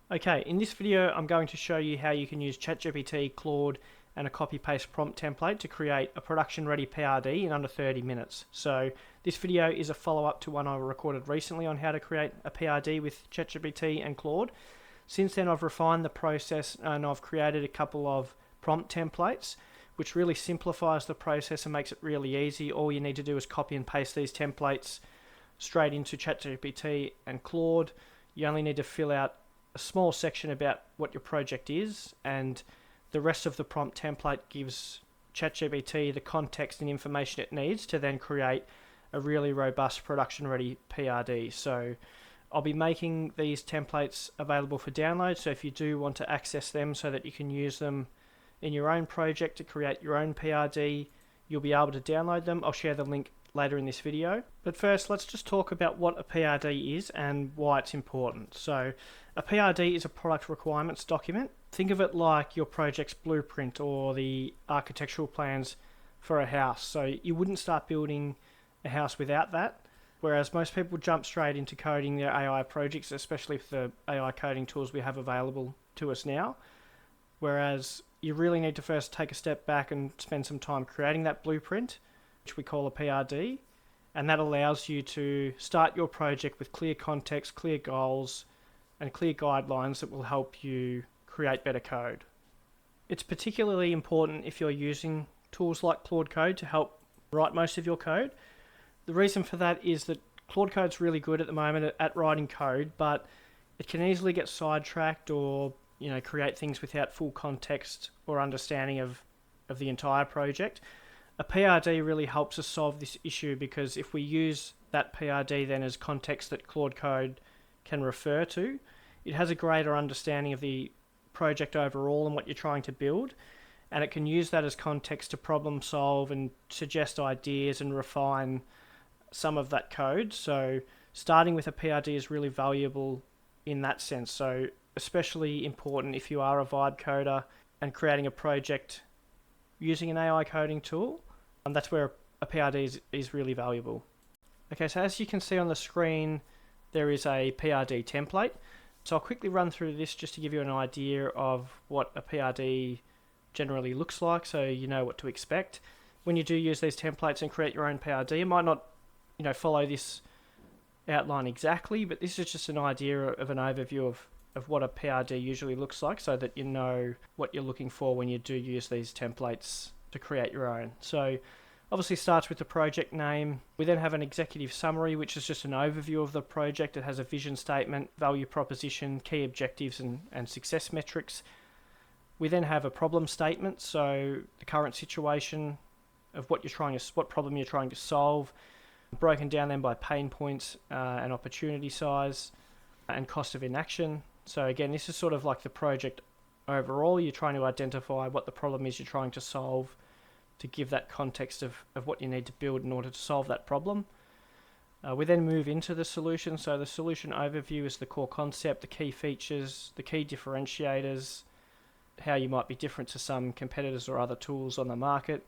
Okay, in this video I'm going to show you how you can use ChatGPT, Claude and a copy-paste prompt template to create a production-ready PRD in under 30 minutes. So this video is a follow-up to one I recorded recently on how to create a PRD with ChatGPT and Claude. Since then I've refined the process and I've created a couple of prompt templates which really simplifies the process and makes it really easy. All you need to do is copy and paste these templates straight into ChatGPT and Claude. You only need to fill out a small section about what your project is, and the rest of the prompt template gives ChatGPT the context and information it needs to then create a really robust production ready PRD. So I'll be making these templates available for download, so if you do want to access them so that you can use them in your own project to create your own PRD, you'll be able to download them. I'll share the link later in this video. But first, let's just talk about what a PRD is and why it's important. So a PRD is a product requirements document. Think of it like your project's blueprint or the architectural plans for a house. So you wouldn't start building a house without that, whereas most people jump straight into coding their AI projects, especially with the AI coding tools we have available to us now. Whereas you really need to first take a step back and spend some time creating that blueprint, which we call a PRD, and that allows you to start your project with clear context, clear goals, and clear guidelines that will help you create better code. It's particularly important if you're using tools like Claude Code to help write most of your code. The reason for that is that Claude Code's really good at the moment at writing code, but it can easily get sidetracked or create things without full context or understanding of the entire project. A PRD really helps us solve this issue, because if we use that PRD then as context that Claude Code can refer to, it has a greater understanding of the project overall and what you're trying to build, and it can use that as context to problem solve and suggest ideas and refine some of that code. So starting with a PRD is really valuable in that sense. So especially important if you are a vibe coder and creating a project using an AI coding tool, and that's where a PRD is really valuable. Okay, so as you can see on the screen, there is a PRD template. So I'll quickly run through this just to give you an idea of what a PRD generally looks like, so you know what to expect. When you do use these templates and create your own PRD, it might not follow this outline exactly, but this is just an idea of an overview of what a PRD usually looks like, so that you know what you're looking for when you do use these templates to create your own. So obviously starts with the project name. We then have an executive summary, which is just an overview of the project. It has a vision statement, value proposition, key objectives and success metrics. We then have a problem statement, so the current situation of what problem you're trying to solve, broken down then by pain points and opportunity size and cost of inaction. So again, this is sort of like the project overall. You're trying to identify what the problem is you're trying to solve to give that context of what you need to build in order to solve that problem. We then move into the solution. So the solution overview is the core concept, the key features, the key differentiators, how you might be different to some competitors or other tools on the market.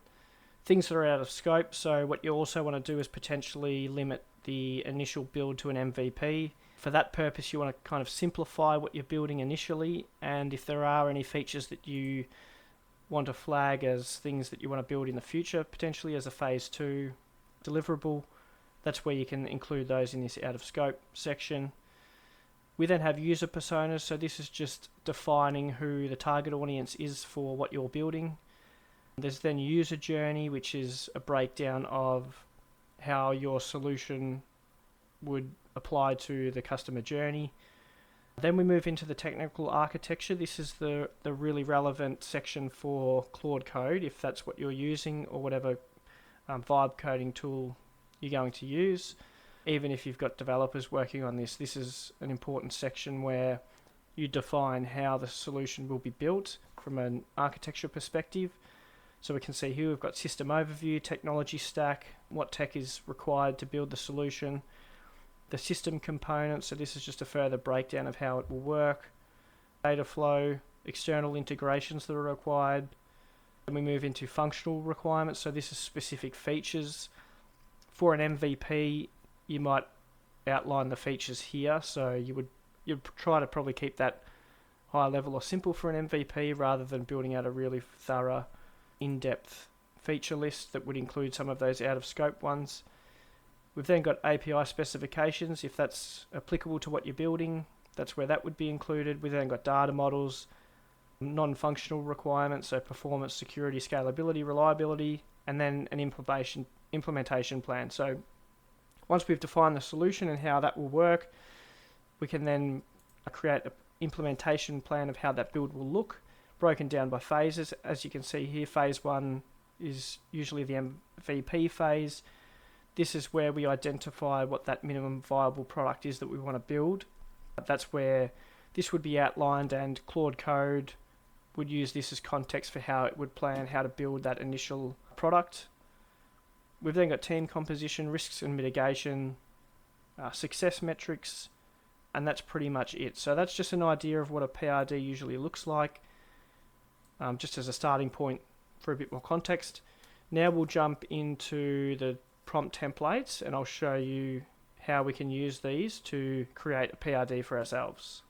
Things that are out of scope. So what you also want to do is potentially limit the initial build to an MVP. For that purpose, you want to kind of simplify what you're building initially, and if there are any features that you want to flag as things that you want to build in the future, potentially as a phase 2 deliverable, that's where you can include those in this out of scope section. We then have user personas, so this is just defining who the target audience is for what you're building. There's then user journey, which is a breakdown of how your solution would apply to the customer journey. Then we move into the technical architecture. This is the really relevant section for Claude Code, if that's what you're using, or whatever vibe coding tool you're going to use. Even if you've got developers working on this, this is an important section where you define how the solution will be built from an architecture perspective. So we can see here we've got system overview, technology stack, what tech is required to build the solution, the system components, so this is just a further breakdown of how it will work, data flow, external integrations that are required. Then we move into functional requirements, so this is specific features. For an MVP, you might outline the features here, so you'd try to probably keep that high level or simple for an MVP rather than building out a really thorough, in-depth feature list that would include some of those out of scope ones. We've then got API specifications. If that's applicable to what you're building, that's where that would be included. We've then got data models, non-functional requirements, so performance, security, scalability, reliability, and then an implementation plan. So once we've defined the solution and how that will work, we can then create an implementation plan of how that build will look, broken down by phases. As you can see here, phase 1 is usually the MVP phase. This is where we identify what that minimum viable product is that we want to build. That's where this would be outlined, and Claude Code would use this as context for how it would plan how to build that initial product. We've then got team composition, risks and mitigation, success metrics, and that's pretty much it. So that's just an idea of what a PRD usually looks like, just as a starting point for a bit more context. Now we'll jump into the prompt templates, and I'll show you how we can use these to create a PRD for ourselves.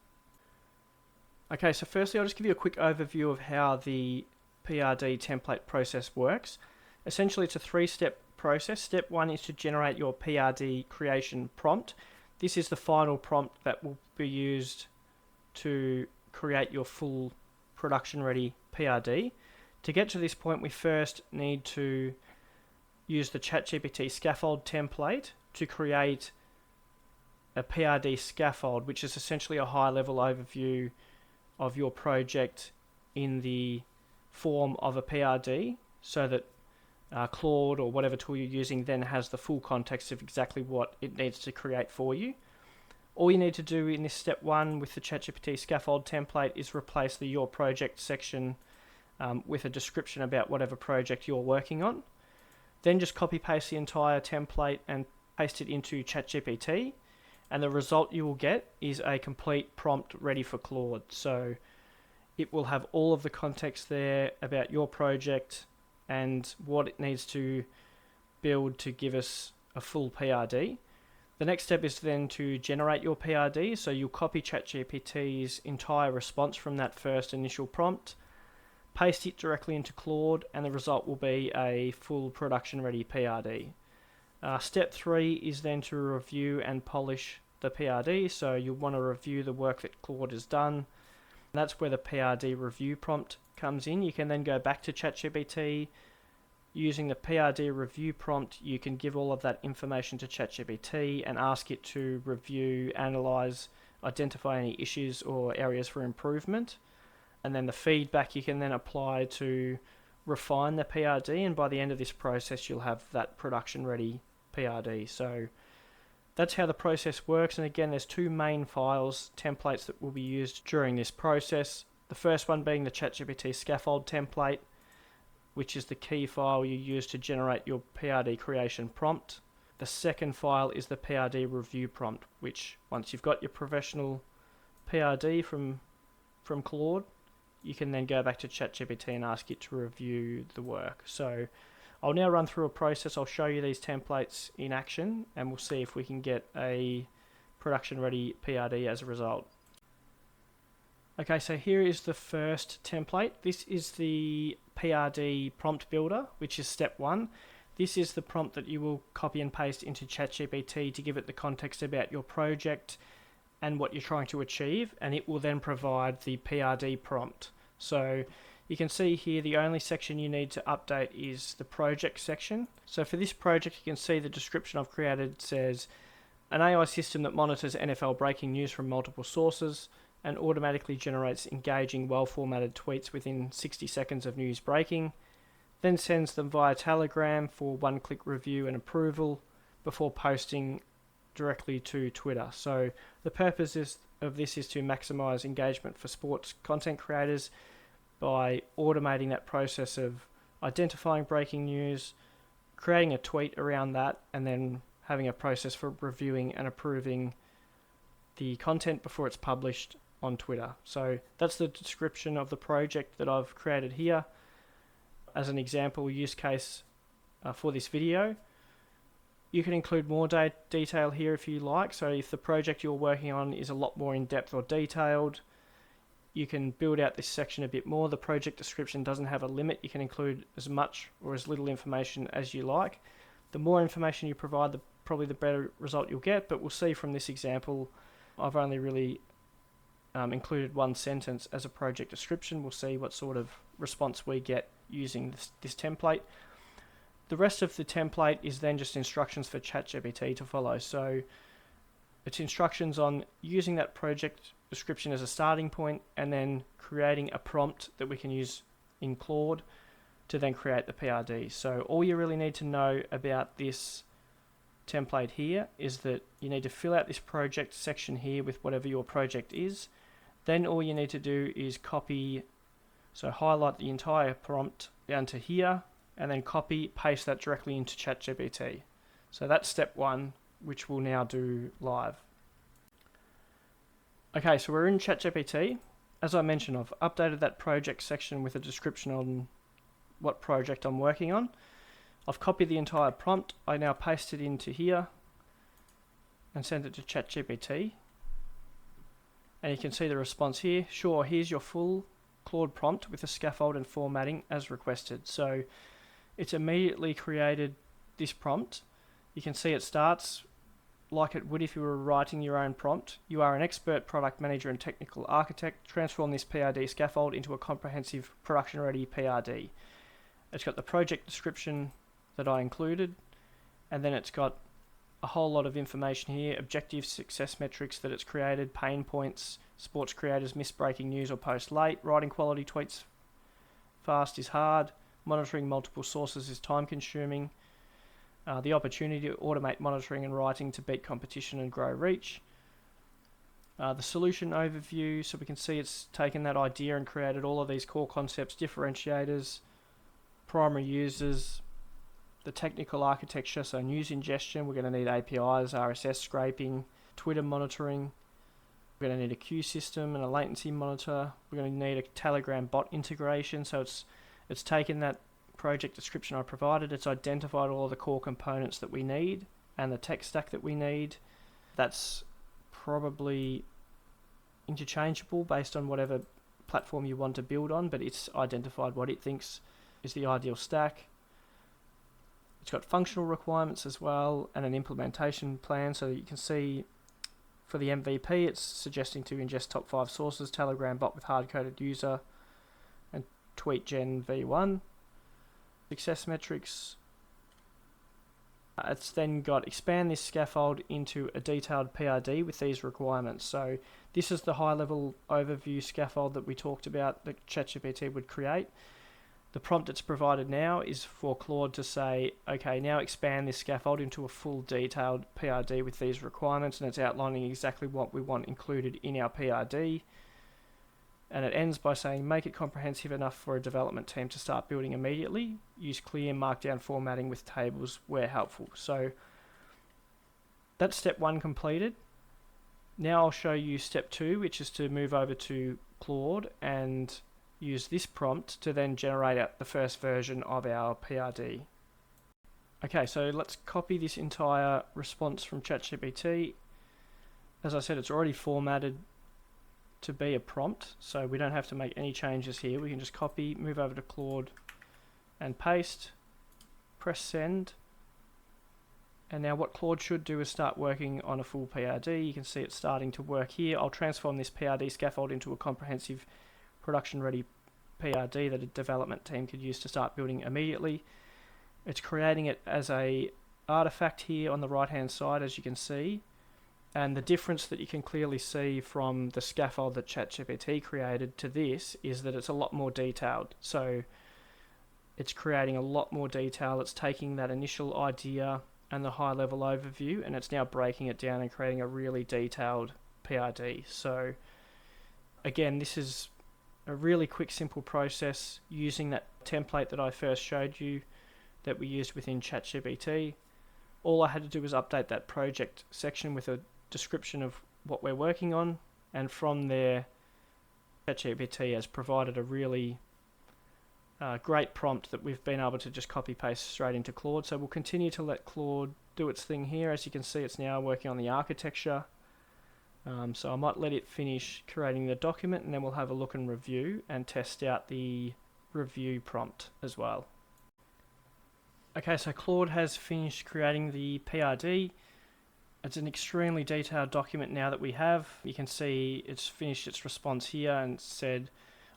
Okay, so firstly I'll just give you a quick overview of how the PRD template process works. Essentially it's a 3-step process. Step 1 is to generate your PRD creation prompt. This is the final prompt that will be used to create your full production ready PRD. To get to this point, we first need to use the ChatGPT scaffold template to create a PRD scaffold, which is essentially a high-level overview of your project in the form of a PRD, so that Claude or whatever tool you're using then has the full context of exactly what it needs to create for you. All you need to do in this step 1 with the ChatGPT scaffold template is replace the Your Project section with a description about whatever project you're working on. Then just copy paste the entire template and paste it into ChatGPT, and the result you will get is a complete prompt ready for Claude. So it will have all of the context there about your project and what it needs to build to give us a full PRD. The next step is then to generate your PRD. So you'll copy ChatGPT's entire response from that first initial prompt, paste it directly into Claude, and the result will be a full production ready PRD. Step 3 is then to review and polish the PRD. So you'll want to review the work that Claude has done. That's where the PRD review prompt comes in. You can then go back to ChatGPT. Using the PRD review prompt, you can give all of that information to ChatGPT and ask it to review, analyze, identify any issues or areas for improvement. And then the feedback you can then apply to refine the PRD, and by the end of this process you'll have that production ready PRD. So that's how the process works. And again, there's 2 main files, templates, that will be used during this process. The first one being the ChatGPT scaffold template, which is the key file you use to generate your PRD creation prompt. The second file is the PRD review prompt, which once you've got your professional PRD from Claude, you can then go back to ChatGPT and ask it to review the work. So I'll now run through a process. I'll show you these templates in action, and we'll see if we can get a production ready PRD as a result. Okay, so here is the first template. This is the PRD prompt builder, which is step 1. This is the prompt that you will copy and paste into ChatGPT to give it the context about your project and what you're trying to achieve, and it will then provide the PRD prompt. So you can see here the only section you need to update is the project section. So for this project, you can see the description I've created says an AI system that monitors NFL breaking news from multiple sources and automatically generates engaging, well-formatted tweets within 60 seconds of news breaking, then sends them via Telegram for one-click review and approval before posting directly to Twitter. So the purpose of this is to maximize engagement for sports content creators by automating that process of identifying breaking news, creating a tweet around that, and then having a process for reviewing and approving the content before it's published on Twitter. So that's the description of the project that I've created here as an example use case for this video. You can include more detail here if you like. So if the project you're working on is a lot more in depth or detailed, you can build out this section a bit more. The project description doesn't have a limit. You can include as much or as little information as you like. The more information you provide, probably the better result you'll get, but we'll see from this example, I've only really included one sentence as a project description. We'll see what sort of response we get using this template. The rest of the template is then just instructions for ChatGPT to follow. So it's instructions on using that project description as a starting point and then creating a prompt that we can use in Claude to then create the PRD. So all you really need to know about this template here is that you need to fill out this project section here with whatever your project is. Then all you need to do is copy, so highlight the entire prompt down to here and then copy, paste that directly into ChatGPT. So that's step one, which we'll now do live. Okay, so we're in ChatGPT. As I mentioned, I've updated that project section with a description on what project I'm working on. I've copied the entire prompt. I now paste it into here and send it to ChatGPT. And you can see the response here. Sure, here's your full Claude prompt with a scaffold and formatting as requested. So it's immediately created this prompt. You can see it starts like it would if you were writing your own prompt. You are an expert product manager and technical architect. Transform this PRD scaffold into a comprehensive production-ready PRD. It's got the project description that I included, and then it's got a whole lot of information here: objectives, success metrics that it's created, pain points, sports creators miss breaking news or post late, writing quality tweets fast is hard, monitoring multiple sources is time consuming, the opportunity to automate monitoring and writing to beat competition and grow reach, the solution overview, so we can see it's taken that idea and created all of these core concepts, differentiators, primary users, the technical architecture, so news ingestion, we're going to need APIs, RSS scraping, Twitter monitoring, we're going to need a queue system and a latency monitor, we're going to need a Telegram bot integration, so it's taken that project description I provided, it's identified all of the core components that we need and the tech stack that we need. That's probably interchangeable based on whatever platform you want to build on, but it's identified what it thinks is the ideal stack. It's got functional requirements as well and an implementation plan, so that you can see for the MVP it's suggesting to ingest top 5 sources, Telegram bot with hard-coded user, and tweet gen v1. Success metrics, it's then got expand this scaffold into a detailed PRD with these requirements. So this is the high-level overview scaffold that we talked about that ChatGPT would create. The prompt that's provided now is for Claude to say, okay, now expand this scaffold into a full detailed PRD with these requirements, and it's outlining exactly what we want included in our PRD. And it ends by saying, make it comprehensive enough for a development team to start building immediately. Use clear markdown formatting with tables where helpful. So that's step 1 completed. Now I'll show you step 2, which is to move over to Claude and use this prompt to then generate out the first version of our PRD. Okay, so let's copy this entire response from ChatGPT. As I said, it's already formatted to be a prompt, so we don't have to make any changes here. We can just copy, move over to Claude and paste, press send, and now what Claude should do is start working on a full PRD. You can see it's starting to work here. I'll transform this PRD scaffold into a comprehensive production ready PRD that a development team could use to start building immediately. It's creating it as a artifact here on the right hand side, as you can see. And the difference that you can clearly see from the scaffold that ChatGPT created to this is that it's a lot more detailed. So it's creating a lot more detail. It's taking that initial idea and the high level overview, and it's now breaking it down and creating a really detailed PRD. So again, this is a really quick, simple process using that template that I first showed you that we used within ChatGPT. All I had to do was update that project section with a description of what we're working on, and from there ChatGPT has provided a really great prompt that we've been able to just copy paste straight into Claude. So we'll continue to let Claude do its thing here. As you can see, it's now working on the architecture So I might let it finish creating the document, and then we'll have a look and review and test out the review prompt as well. Okay, so Claude has finished creating the PRD. It's an extremely detailed document now that we have. You can see it's finished its response here and said,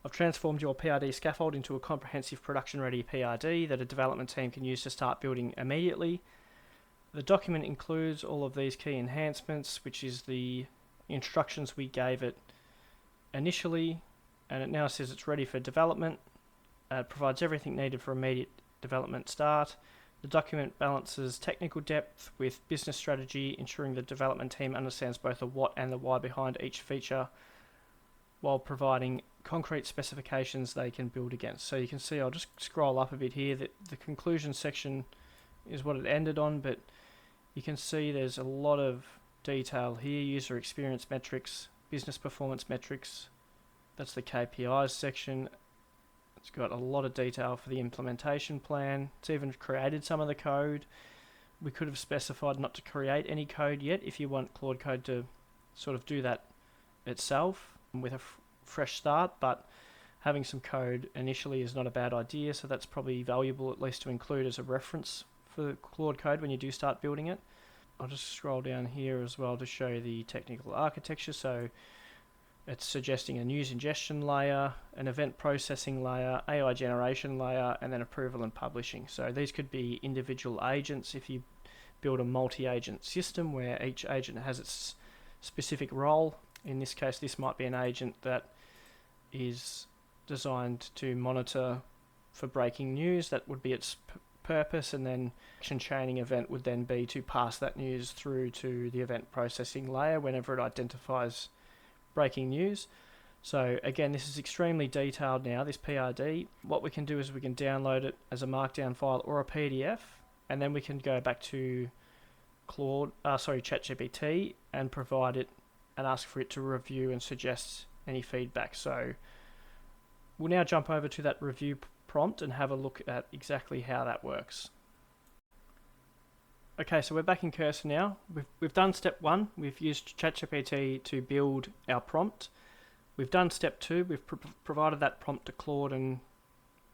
I've transformed your PRD scaffold into a comprehensive production-ready PRD that a development team can use to start building immediately. The document includes all of these key enhancements, which is the instructions we gave it initially, and it now says it's ready for development. It provides everything needed for immediate development start. The document balances technical depth with business strategy, ensuring the development team understands both the what and the why behind each feature, while providing concrete specifications they can build against. So you can see, I'll just scroll up a bit here, that the conclusion section is what it ended on, but you can see there's a lot of detail here: user experience metrics, business performance metrics. That's the KPIs section. It's got a lot of detail for the implementation plan. It's even created some of the code. We could have specified not to create any code yet if you want Claude Code to sort of do that itself with a fresh start, but having some code initially is not a bad idea, so that's probably valuable at least to include as a reference for Claude Code when you do start building it. I'll just scroll down here as well to show the technical architecture. So it's suggesting a news ingestion layer, an event processing layer, AI generation layer, and then approval and publishing. So these could be individual agents if you build a multi-agent system where each agent has its specific role. In this case, this might be an agent that is designed to monitor for breaking news. That would be its purpose, and then action chaining event would then be to pass that news through to the event processing layer whenever it identifies breaking news. So again, this is extremely detailed now, this PRD. What we can do is we can download it as a markdown file or a PDF, and then we can go back to ChatGPT and provide it and ask for it to review and suggest any feedback. So we'll now jump over to that review prompt and have a look at exactly how that works. Okay, so we're back in Cursor now. We've done step 1. We've used ChatGPT to build our prompt. We've done step 2. We've provided that prompt to Claude, and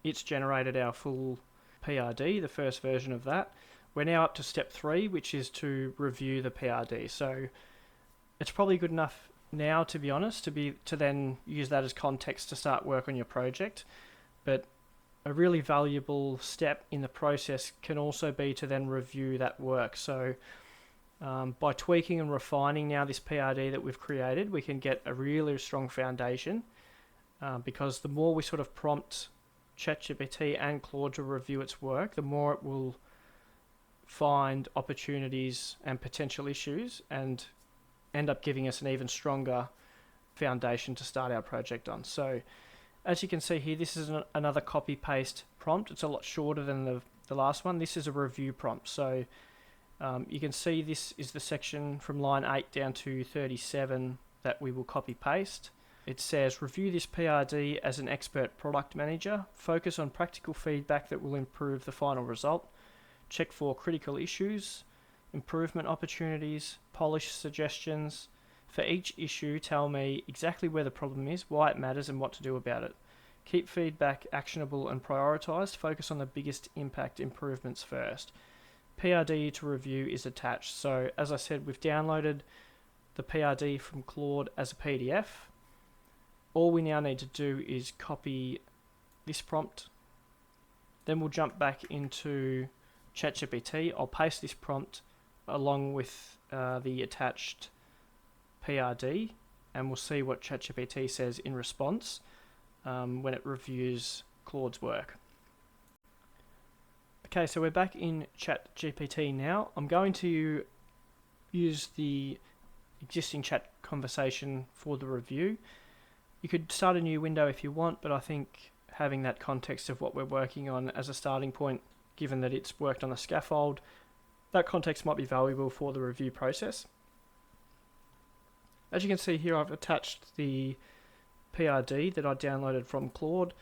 it's generated our full PRD, the first version of that. We're now up to step 3, which is to review the PRD. So it's probably good enough now, to be honest, to then use that as context to start work on your project. But a really valuable step in the process can also be to then review that work. So by tweaking and refining now this PRD that we've created, we can get a really strong foundation, because the more we sort of prompt ChatGPT and Claude to review its work, the more it will find opportunities and potential issues and end up giving us an even stronger foundation to start our project on. So as you can see here, this is another copy-paste prompt. It's a lot shorter than the last one. This is a review prompt. So you can see this is the section from line 8 down to 37 that we will copy-paste. It says, review this PRD as an expert product manager. Focus on practical feedback that will improve the final result. Check for critical issues, improvement opportunities, polish suggestions. For each issue, tell me exactly where the problem is, why it matters, and what to do about it. Keep feedback actionable and prioritized. Focus on the biggest impact improvements first. PRD to review is attached. So as I said, we've downloaded the PRD from Claude as a PDF. All we now need to do is copy this prompt. Then we'll jump back into ChatGPT. I'll paste this prompt along with the attached PRD, and we'll see what ChatGPT says in response when it reviews Claude's work. Okay, so we're back in ChatGPT now. I'm going to use the existing chat conversation for the review. You could start a new window if you want, but I think having that context of what we're working on as a starting point, given that it's worked on a scaffold, that context might be valuable for the review process. As you can see here, I've attached the PRD that I downloaded from Claude.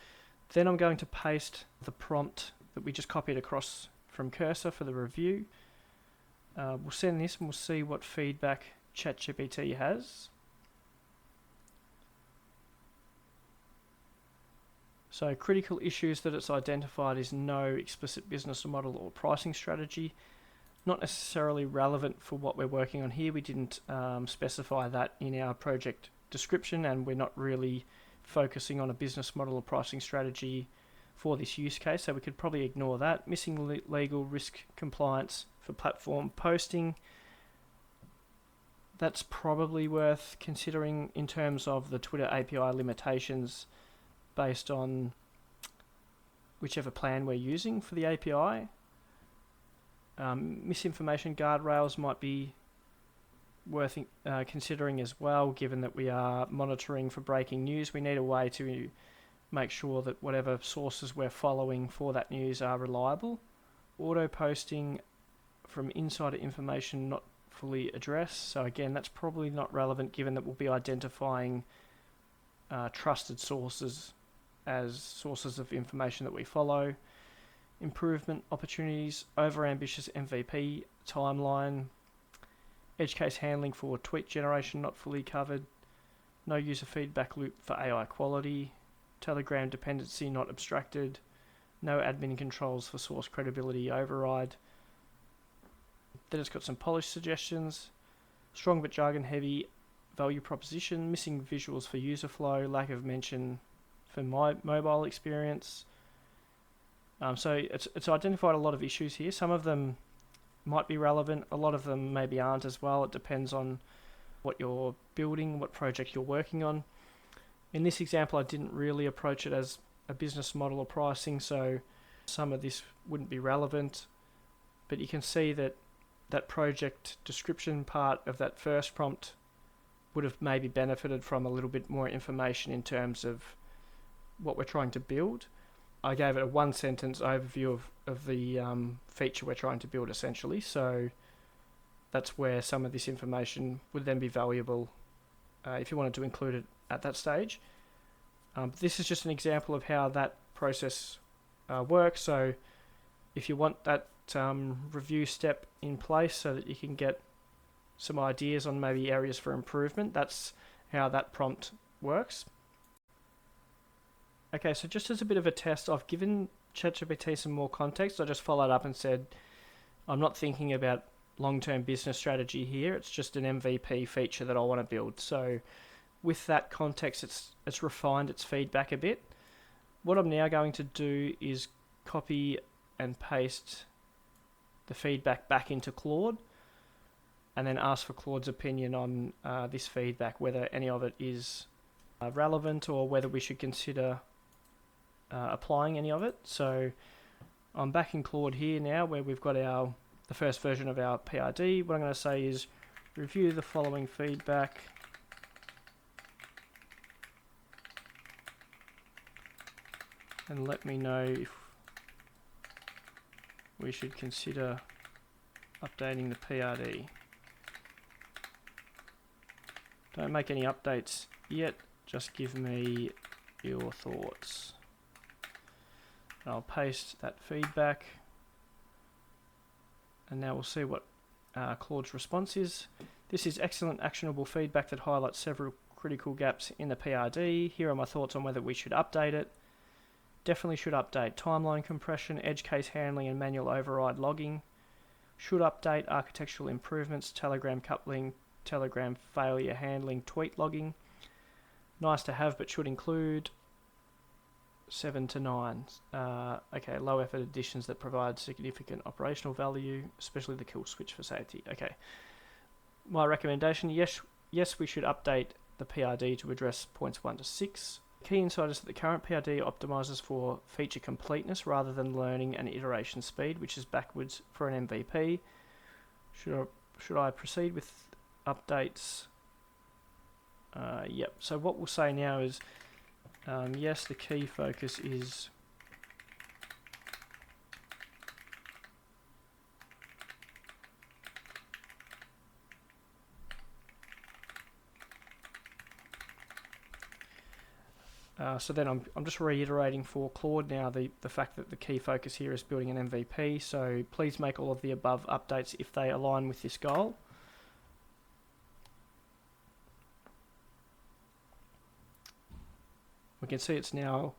Then I'm going to paste the prompt that we just copied across from Cursor for the review. We'll send this and we'll see what feedback ChatGPT has. So critical issues that it's identified is no explicit business model or pricing strategy. Not necessarily relevant for what we're working on here. We didn't specify that in our project description, and we're not really focusing on a business model or pricing strategy for this use case, so we could probably ignore that. Missing legal risk compliance for platform posting. That's probably worth considering in terms of the Twitter API limitations based on whichever plan we're using for the API. Misinformation guardrails might be worth considering as well, given that we are monitoring for breaking news. We need a way to make sure that whatever sources we're following for that news are reliable. Auto posting from insider information not fully addressed. So again, that's probably not relevant given that we'll be identifying trusted sources as sources of information that we follow. Improvement opportunities, overambitious MVP timeline, edge case handling for tweet generation not fully covered, no user feedback loop for AI quality, Telegram dependency not abstracted, no admin controls for source credibility override. Then it's got some polish suggestions, strong but jargon heavy value proposition, missing visuals for user flow, lack of mention for my mobile experience. So it's identified a lot of issues here. Some of them might be relevant, a lot of them maybe aren't as well. It depends on what you're building, what project you're working on. In this example, I didn't really approach it as a business model or pricing, so some of this wouldn't be relevant. But you can see that that project description part of that first prompt would have maybe benefited from a little bit more information in terms of what we're trying to build. I gave it a one sentence overview of the feature we're trying to build essentially, so that's where some of this information would then be valuable if you wanted to include it at that stage. This is just an example of how that process works. So if you want that review step in place so that you can get some ideas on maybe areas for improvement, that's how that prompt works. Okay, so just as a bit of a test, I've given ChatGPT some more context. I just followed up and said, I'm not thinking about long-term business strategy here. It's just an MVP feature that I want to build. So with that context, it's refined its feedback a bit. What I'm now going to do is copy and paste the feedback back into Claude and then ask for Claude's opinion on this feedback, whether any of it is relevant or whether we should consider applying any of it. So I'm back in Claude here now where we've got the first version of our PRD. What I'm going to say is review the following feedback and let me know if we should consider updating the PRD. Don't make any updates yet, just give me your thoughts. I'll paste that feedback and now we'll see what Claude's response is. This is excellent actionable feedback that highlights several critical gaps in the PRD. Here are my thoughts on whether we should update it. Definitely should update timeline compression, edge case handling and manual override logging. Should update architectural improvements, Telegram coupling, Telegram failure handling, tweet logging. Nice to have but should include 7 to 9. Okay, low effort additions that provide significant operational value, especially the kill switch for safety. Okay, my recommendation, yes, we should update the PRD to address points 1 to 6. Key insight is that the current PRD optimizes for feature completeness rather than learning and iteration speed, which is backwards for an MVP. Should I proceed with updates? Yep, so what we'll say now is yes, the key focus is so then I'm just reiterating for Claude now the fact that the key focus here is building an MVP, so please make all of the above updates if they align with this goal. We can see it's now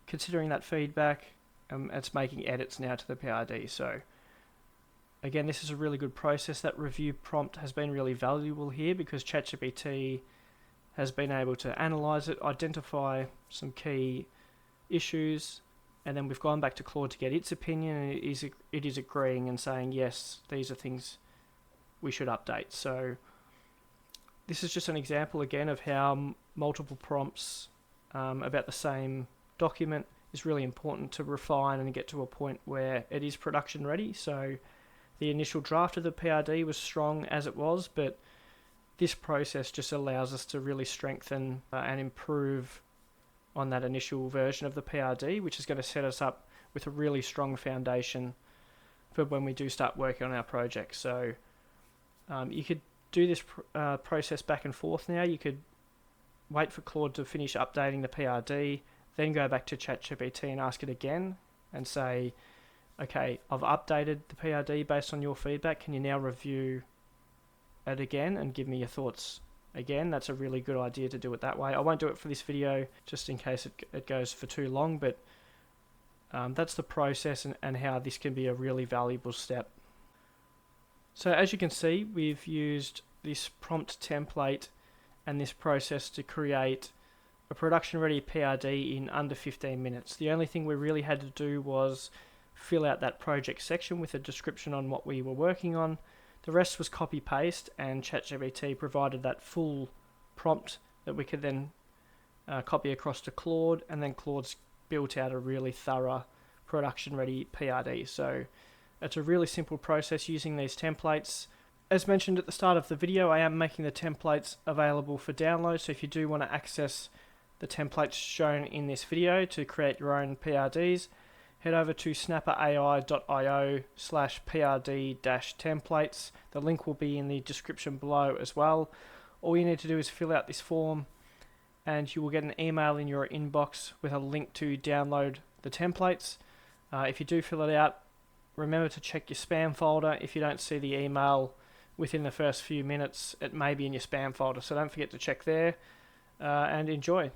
considering that feedback, it's making edits now to the PRD. So again, this is a really good process. That review prompt has been really valuable here because ChatGPT has been able to analyze it, identify some key issues, and then we've gone back to Claude to get its opinion, and it is agreeing and saying, yes, these are things we should update. So this is just an example again of how multiple prompts about the same document is really important to refine and get to a point where it is production ready. So the initial draft of the PRD was strong as it was, but this process just allows us to really strengthen and improve on that initial version of the PRD, which is going to set us up with a really strong foundation for when we do start working on our project. So you could do this process back and forth now. You could wait for Claude to finish updating the PRD, then go back to ChatGPT and ask it again and say, okay, I've updated the PRD based on your feedback. Can you now review it again and give me your thoughts again? That's a really good idea to do it that way. I won't do it for this video just in case it goes for too long, but that's the process and how this can be a really valuable step. So as you can see, we've used this prompt template and this process to create a production ready PRD in under 15 minutes. The only thing we really had to do was fill out that project section with a description on what we were working on. The rest was copy paste, and ChatGPT provided that full prompt that we could then copy across to Claude, and then Claude's built out a really thorough production ready PRD. So it's a really simple process using these templates. As mentioned at the start of the video, I am making the templates available for download, so if you do want to access the templates shown in this video to create your own PRDs, head over to snapperai.io/PRD-templates. The link will be in the description below as well. All you need to do is fill out this form and you will get an email in your inbox with a link to download the templates. If you do fill it out, remember to check your spam folder. If you don't see the email within the first few minutes, it may be in your spam folder, so don't forget to check there and enjoy.